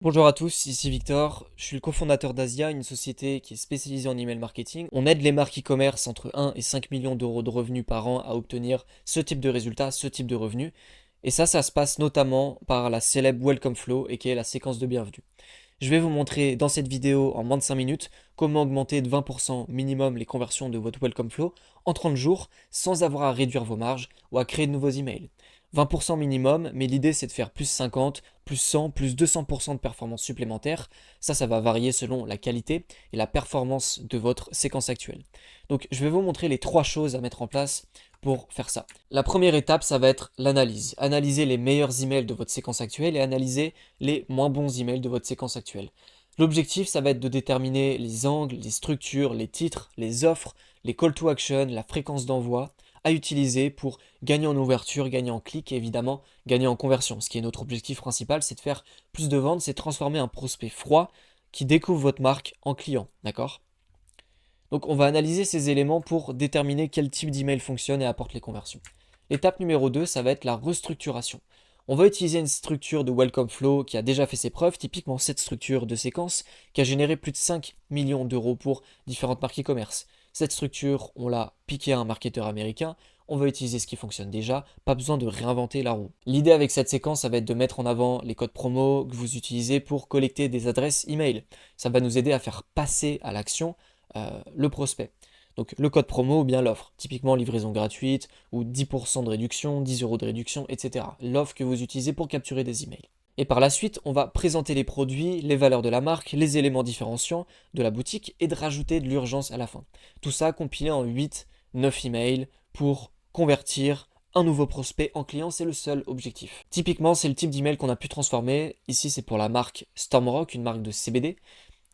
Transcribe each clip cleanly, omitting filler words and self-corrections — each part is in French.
Bonjour à tous, ici Victor, je suis le cofondateur d'Asia, une société qui est spécialisée en email marketing. On aide les marques e-commerce entre 1 et 5 millions d'euros de revenus par an à obtenir ce type de résultats, ce type de revenus. Et ça se passe notamment par la célèbre Welcome Flow et qui est la séquence de bienvenue. Je vais vous montrer dans cette vidéo en moins de 5 minutes comment augmenter de 20% minimum les conversions de votre Welcome Flow en 30 jours sans avoir à réduire vos marges ou à créer de nouveaux emails. 20% minimum, mais l'idée c'est de faire plus 50, plus 100, plus 200% de performance supplémentaire. Ça va varier selon la qualité et la performance de votre séquence actuelle. Donc je vais vous montrer les 3 choses à mettre en place pour faire ça. La première étape, ça va être l'analyse. Analyser les meilleurs emails de votre séquence actuelle et analyser les moins bons emails de votre séquence actuelle. L'objectif, ça va être de déterminer les angles, les structures, les titres, les offres, les call to action, la fréquence d'envoi à utiliser pour gagner en ouverture, gagner en clic et évidemment gagner en conversion. Ce qui est notre objectif principal, c'est de faire plus de ventes, c'est de transformer un prospect froid qui découvre votre marque en client. D'accord? Donc on va analyser ces éléments pour déterminer quel type d'email fonctionne et apporte les conversions. L'étape numéro 2, ça va être la restructuration. On va utiliser une structure de Welcome Flow qui a déjà fait ses preuves, typiquement cette structure de séquence qui a généré plus de 5 millions d'euros pour différentes marques e-commerce. Cette structure, on l'a piquée à un marketeur américain, on va utiliser ce qui fonctionne déjà, pas besoin de réinventer la roue. L'idée avec cette séquence, ça va être de mettre en avant les codes promo que vous utilisez pour collecter des adresses email. Ça va nous aider à faire passer à l'action le prospect. Donc le code promo ou bien l'offre, typiquement livraison gratuite ou 10% de réduction, 10 euros de réduction, etc. L'offre que vous utilisez pour capturer des emails. Et par la suite, on va présenter les produits, les valeurs de la marque, les éléments différenciants de la boutique et de rajouter de l'urgence à la fin. Tout ça compilé en 8-9 emails pour convertir un nouveau prospect en client, c'est le seul objectif. Typiquement, c'est le type d'email qu'on a pu transformer. Ici, c'est pour la marque Stormrock, une marque de CBD.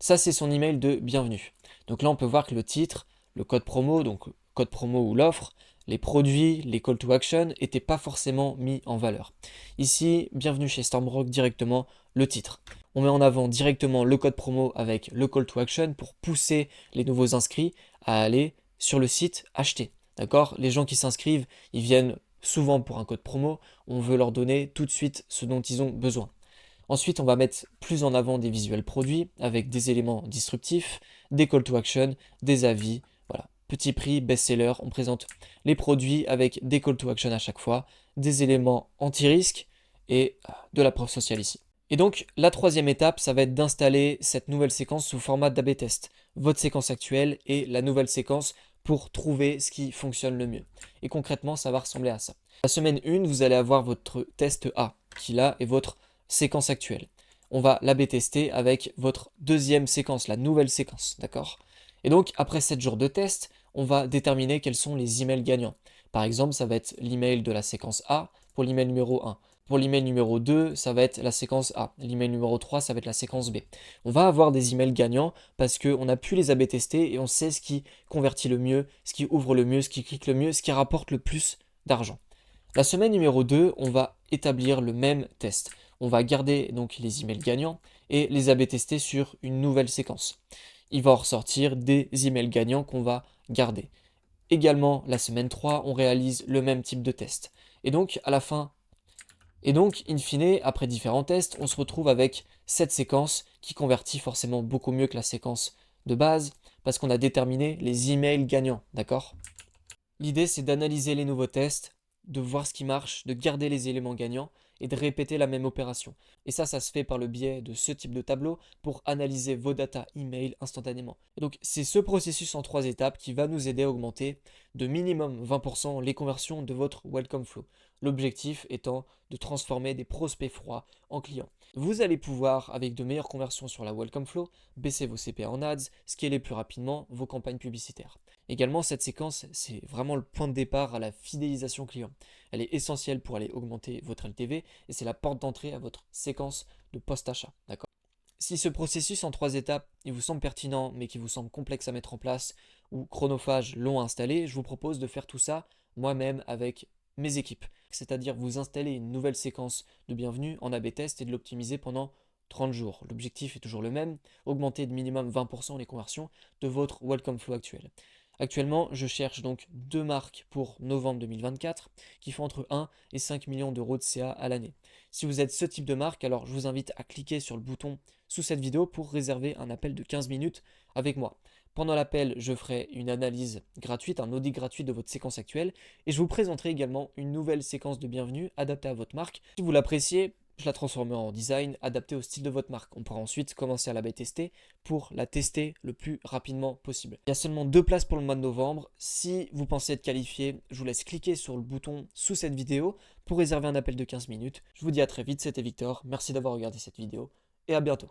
Ça, c'est son email de bienvenue. Donc là, on peut voir que le titre, le code promo, donc code promo ou l'offre, les produits, les call to action n'étaient pas forcément mis en valeur. Ici, bienvenue chez Stormrock directement, le titre. On met en avant directement le code promo avec le call to action pour pousser les nouveaux inscrits à aller sur le site acheter. D'accord? Les gens qui s'inscrivent, ils viennent souvent pour un code promo, on veut leur donner tout de suite ce dont ils ont besoin. Ensuite, on va mettre plus en avant des visuels produits avec des éléments disruptifs, des call to action, des avis. Voilà, petit prix, best-seller, on présente les produits avec des call to action à chaque fois, des éléments anti-risque et de la preuve sociale ici. Et donc, la troisième étape, ça va être d'installer cette nouvelle séquence sous format d'A/B test. Votre séquence actuelle et la nouvelle séquence pour trouver ce qui fonctionne le mieux. Et concrètement, ça va ressembler à ça. La semaine 1, vous allez avoir votre test A, qui là est votre séquence actuelle. On va l'A/B tester avec votre deuxième séquence, la nouvelle séquence, d'accord? Et donc, après 7 jours de test, on va déterminer quels sont les emails gagnants. Par exemple, ça va être l'email de la séquence A pour l'email numéro 1. Pour l'email numéro 2, ça va être la séquence A. L'email numéro 3, ça va être la séquence B. On va avoir des emails gagnants parce qu'on a pu les A/B tester et on sait ce qui convertit le mieux, ce qui ouvre le mieux, ce qui clique le mieux, ce qui rapporte le plus d'argent. La semaine numéro 2, on va établir le même test. On va garder donc les emails gagnants et les A/B tester sur une nouvelle séquence. Il va en ressortir des emails gagnants qu'on va garder. Également, la semaine 3, on réalise le même type de test. Et donc, à la fin, in fine, après différents tests, on se retrouve avec cette séquence qui convertit forcément beaucoup mieux que la séquence de base parce qu'on a déterminé les emails gagnants, d'accord? L'idée, c'est d'analyser les nouveaux tests, de voir ce qui marche, de garder les éléments gagnants et de répéter la même opération. Et ça se fait par le biais de ce type de tableau pour analyser vos data email instantanément. Et donc, c'est ce processus en 3 étapes qui va nous aider à augmenter de minimum 20% les conversions de votre Welcome Flow. L'objectif étant de transformer des prospects froids en clients. Vous allez pouvoir, avec de meilleures conversions sur la Welcome Flow, baisser vos CPA en ads, scaler plus rapidement vos campagnes publicitaires. Également, cette séquence, c'est vraiment le point de départ à la fidélisation client. Elle est essentielle pour aller augmenter votre LTV et c'est la porte d'entrée à votre séquence de post-achat. D'accord? Si ce processus en 3 étapes, il vous semble pertinent mais qui vous semble complexe à mettre en place ou chronophage long à installer, je vous propose de faire tout ça moi-même avec mes équipes. C'est-à-dire vous installer une nouvelle séquence de bienvenue en A/B test et de l'optimiser pendant 30 jours. L'objectif est toujours le même, augmenter de minimum 20% les conversions de votre Welcome Flow actuel. Actuellement, je cherche donc deux marques pour novembre 2024 qui font entre 1 et 5 millions d'euros de CA à l'année. Si vous êtes ce type de marque, alors je vous invite à cliquer sur le bouton sous cette vidéo pour réserver un appel de 15 minutes avec moi. Pendant l'appel, je ferai une analyse gratuite, un audit gratuit de votre séquence actuelle et je vous présenterai également une nouvelle séquence de bienvenue adaptée à votre marque. Si vous l'appréciez, je la transformerai en design adapté au style de votre marque. On pourra ensuite commencer à la tester pour la tester le plus rapidement possible. Il y a seulement 2 places pour le mois de novembre. Si vous pensez être qualifié, je vous laisse cliquer sur le bouton sous cette vidéo pour réserver un appel de 15 minutes. Je vous dis à très vite, c'était Victor. Merci d'avoir regardé cette vidéo et à bientôt.